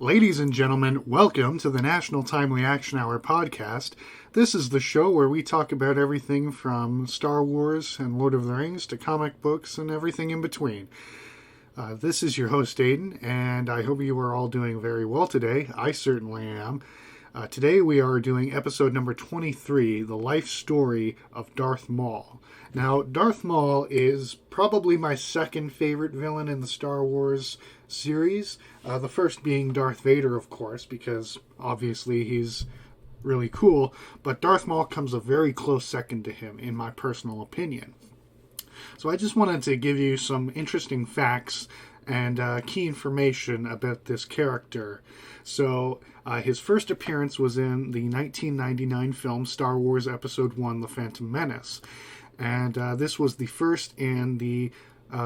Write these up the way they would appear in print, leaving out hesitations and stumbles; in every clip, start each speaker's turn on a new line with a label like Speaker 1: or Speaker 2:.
Speaker 1: Ladies and gentlemen, welcome to the National Timely Action Hour podcast. This is the show where we talk about everything from Star Wars and Lord of the Rings to comic books and everything in between. This is your host, Aiden, and I hope you are all doing very well today. I certainly am. Today we are doing episode number 23, The Life Story of Darth Maul. Now, Darth Maul is probably my second favorite villain in the Star Wars series. The first being Darth Vader, of course, because obviously he's really cool. But Darth Maul comes a very close second to him, in my personal opinion. So I just wanted to give you some interesting facts and key information about this character. So his first appearance was in the 1999 film Star Wars Episode 1, The Phantom Menace. And this was the first in the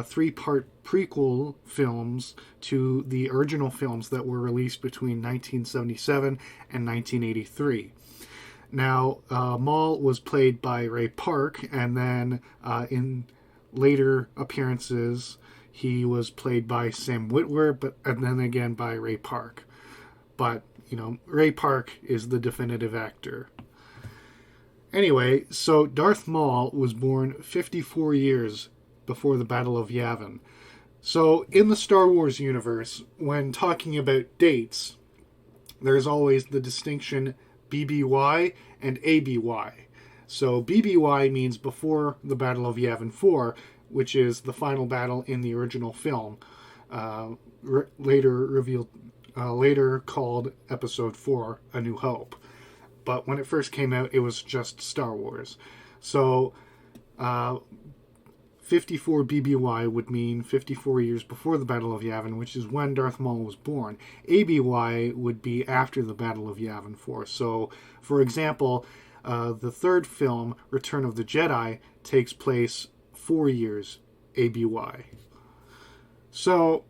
Speaker 1: three-part prequel films to the original films that were released between 1977 and 1983. Now, Maul was played by Ray Park, and then in later appearances, he was played by Sam Witwer, and then again by Ray Park. But, Ray Park is the definitive actor. Anyway, so Darth Maul was born 54 years before the Battle of Yavin. So, in the Star Wars universe, when talking about dates, there's always the distinction BBY and ABY. So, BBY means before the Battle of Yavin 4, which is the final battle in the original film, later called Episode 4, A New Hope. But when it first came out, it was just Star Wars. So, 54 BBY would mean 54 years before the Battle of Yavin, which is when Darth Maul was born. ABY would be after the Battle of Yavin 4. So, for example, the third film, Return of the Jedi, takes place 4 years ABY. So,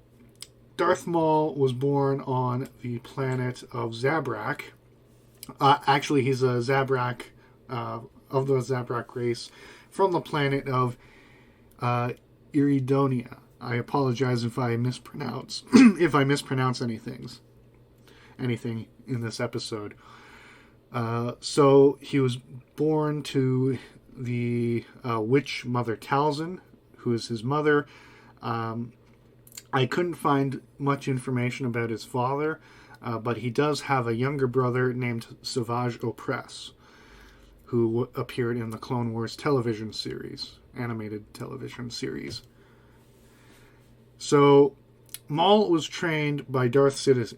Speaker 1: Darth Maul was born on the planet of Zabrak. Actually, he's a Zabrak, of the Zabrak race, from the planet of Iridonia. I apologize if I mispronounce anything in this episode. So he was born to the witch Mother Talzin, who is his mother. I couldn't find much information about his father, but he does have a younger brother named Savage Opress, who appeared in the Clone Wars television series, animated television series. So, Maul was trained by Darth Sidious,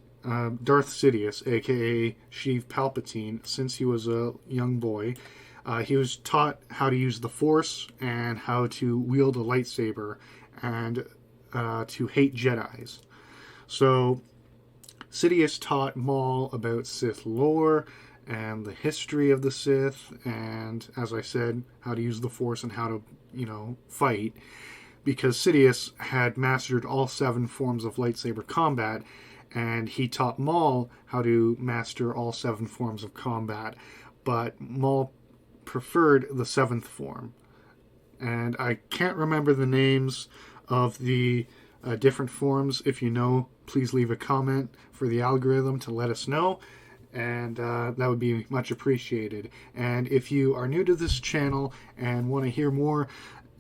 Speaker 1: aka Sheev Palpatine, since he was a young boy. He was taught how to use the Force and how to wield a lightsaber and to hate Jedis. So, Sidious taught Maul about Sith lore and the history of the Sith, and, as I said, how to use the Force and how to, fight, because Sidious had mastered all 7 forms of lightsaber combat, and he taught Maul how to master all 7 forms of combat, but Maul preferred the 7th form. And I can't remember the names of the different forms. If you know, please leave a comment for the algorithm to let us know, and that would be much appreciated. And if you are new to this channel and want to hear more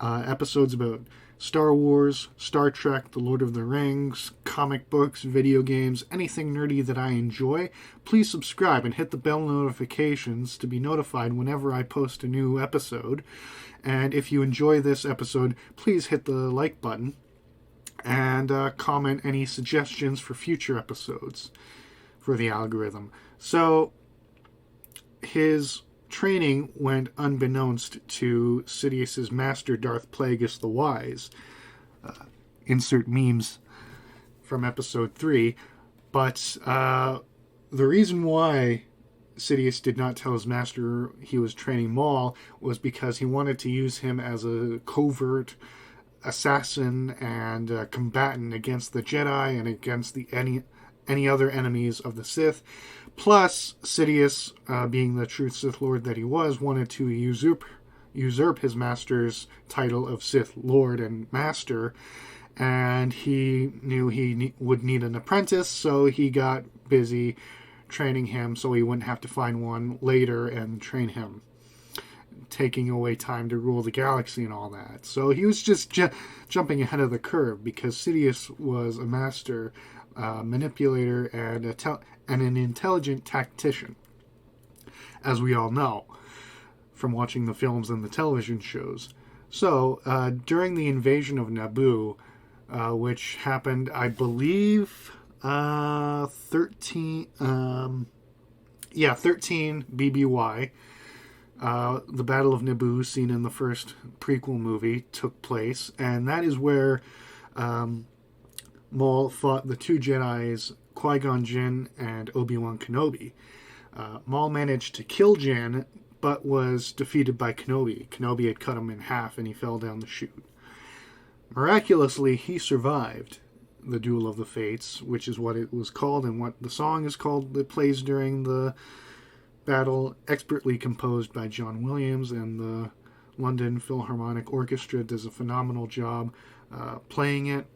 Speaker 1: episodes about Star Wars, Star Trek, The Lord of the Rings, comic books, video games, anything nerdy that I enjoy, please subscribe and hit the bell notifications to be notified whenever I post a new episode. And if you enjoy this episode, please hit the like button and comment any suggestions for future episodes for the algorithm. So, his training went unbeknownst to Sidious's master, Darth Plagueis the Wise. Insert memes from episode 3. But the reason why Sidious did not tell his master he was training Maul was because he wanted to use him as a covert assassin and combatant against the Jedi and against any other enemies of the Sith. Plus, Sidious, being the true Sith Lord that he was, wanted to usurp his master's title of Sith Lord and Master, and he knew he would need an apprentice, so he got busy training him so he wouldn't have to find one later and train him, taking away time to rule the galaxy and all that. So he was just jumping ahead of the curve, because Sidious was a master manipulator and an intelligent tactician, as we all know from watching the films and the television shows. So during the invasion of Naboo, which happened, I believe, 13 BBY. The Battle of Naboo, seen in the first prequel movie, took place, and that is where Maul fought the two Jedis, Qui-Gon Jinn and Obi-Wan Kenobi. Maul managed to kill Jinn, but was defeated by Kenobi. Kenobi had cut him in half, and he fell down the chute. Miraculously, he survived the Duel of the Fates, which is what it was called, and what the song is called that plays during the battle, expertly composed by John Williams, and the London Philharmonic Orchestra does a phenomenal job playing it.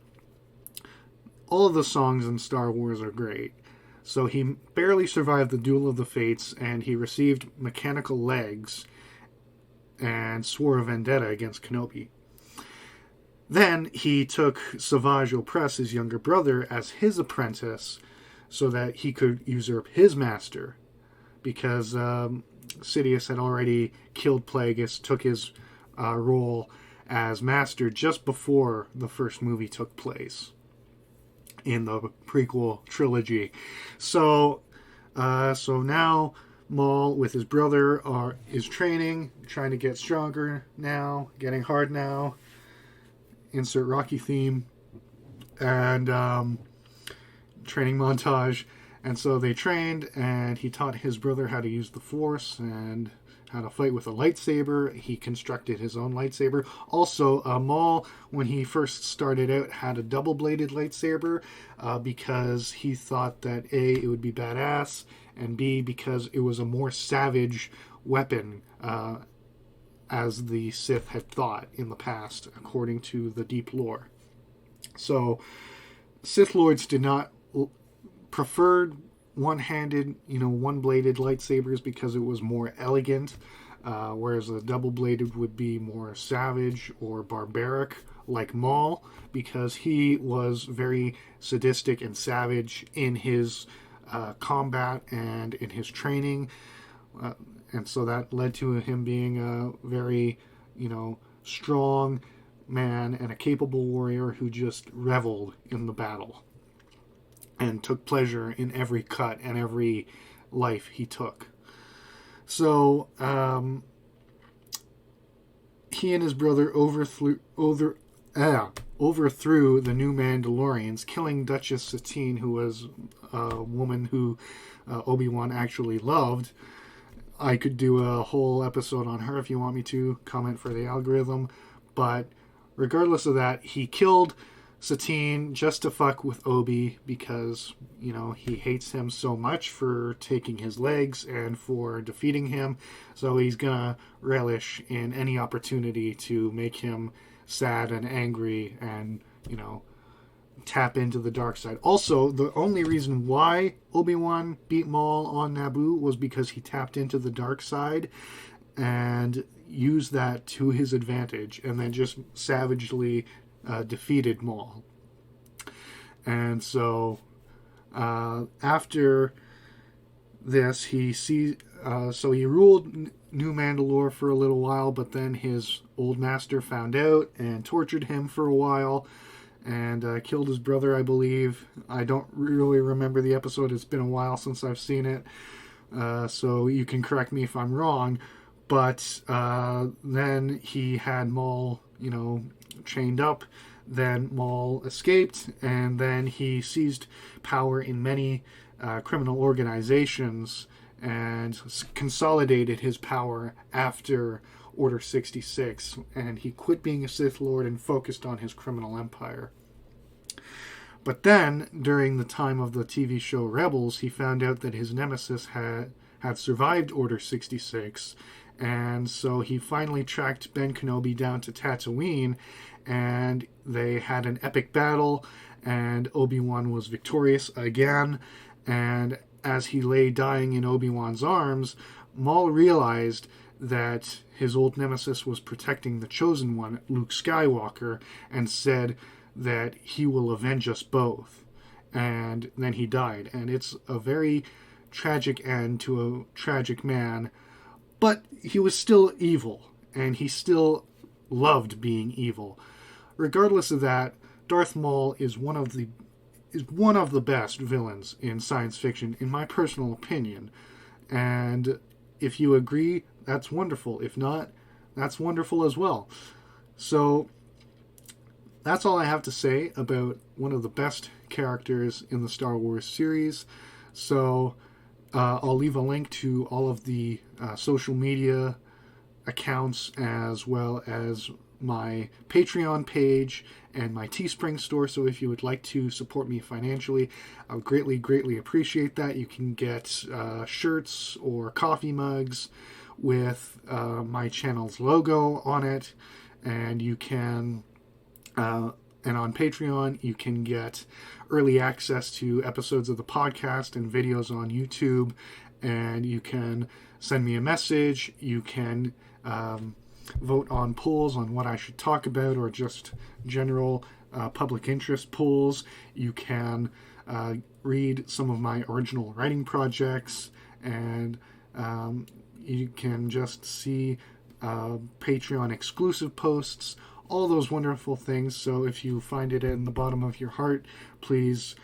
Speaker 1: All of the songs in Star Wars are great. So he barely survived the Duel of the Fates, and he received mechanical legs and swore a vendetta against Kenobi. Then he took Savage Opress, his younger brother, as his apprentice so that he could usurp his master, because Sidious had already killed Plagueis, took his role as master just before the first movie took place in the prequel trilogy. So now Maul with his brother is training, trying to get stronger now, getting hard now. Insert Rocky theme. And training montage. And so they trained, and he taught his brother how to use the Force and how to fight with a lightsaber. He constructed his own lightsaber. Also, Maul, when he first started out, had a double-bladed lightsaber because he thought that A, it would be badass, and B, because it was a more savage weapon, as the Sith had thought in the past, according to the deep lore. So, Sith Lords did not preferred one-handed, one-bladed lightsabers because it was more elegant, whereas the double-bladed would be more savage or barbaric, like Maul, because he was very sadistic and savage in his combat and in his training, and so that led to him being a very, strong man and a capable warrior who just reveled in the battle and took pleasure in every cut and every life he took. So he and his brother overthrew the new Mandalorians, killing Duchess Satine, who was a woman who Obi-Wan actually loved. I could do a whole episode on her if you want me to, comment for the algorithm. But regardless of that, he killed Satine just to fuck with Obi because, he hates him so much for taking his legs and for defeating him. So he's gonna relish in any opportunity to make him sad and angry and, tap into the dark side. Also, the only reason why Obi-Wan beat Maul on Naboo was because he tapped into the dark side and used that to his advantage, and then just savagely defeated Maul. And so after this, he ruled New Mandalore for a little while, but then his old master found out and tortured him for a while and killed his brother, I believe. I don't really remember the episode. It's been a while since I've seen it, so you can correct me if I'm wrong. But then he had Maul, chained up. Then Maul escaped, and then he seized power in many criminal organizations and consolidated his power after Order 66, and he quit being a Sith Lord and focused on his criminal empire. But then, during the time of the TV show Rebels, he found out that his nemesis had survived Order 66, and so he finally tracked Ben Kenobi down to Tatooine and they had an epic battle, and Obi-Wan was victorious again. And as he lay dying in Obi-Wan's arms, Maul realized that his old nemesis was protecting the Chosen One, Luke Skywalker, and said that he will avenge us both. And then he died. And it's a very tragic end to a tragic man, but he was still evil, and he still loved being evil. Regardless of that, Darth Maul is one of the best villains in science fiction, in my personal opinion. And if you agree, that's wonderful. If not, that's wonderful as well. So that's all I have to say about one of the best characters in the Star Wars series. So I'll leave a link to all of the social media accounts, as well as my Patreon page and my Teespring store. So if you would like to support me financially, I would greatly appreciate that. You can get shirts or coffee mugs with my channel's logo on it, and you can and on Patreon you can get early access to episodes of the podcast and videos on YouTube, and you can send me a message. You can vote on polls on what I should talk about, or just general public interest polls. You can read some of my original writing projects, and you can just see Patreon exclusive posts, all those wonderful things. So if you find it in the bottom of your heart, please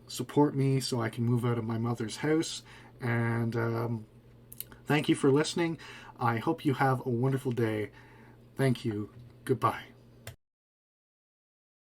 Speaker 1: support me so I can move out of my mother's house. And thank you for listening. I hope you have a wonderful day. Thank you. Goodbye.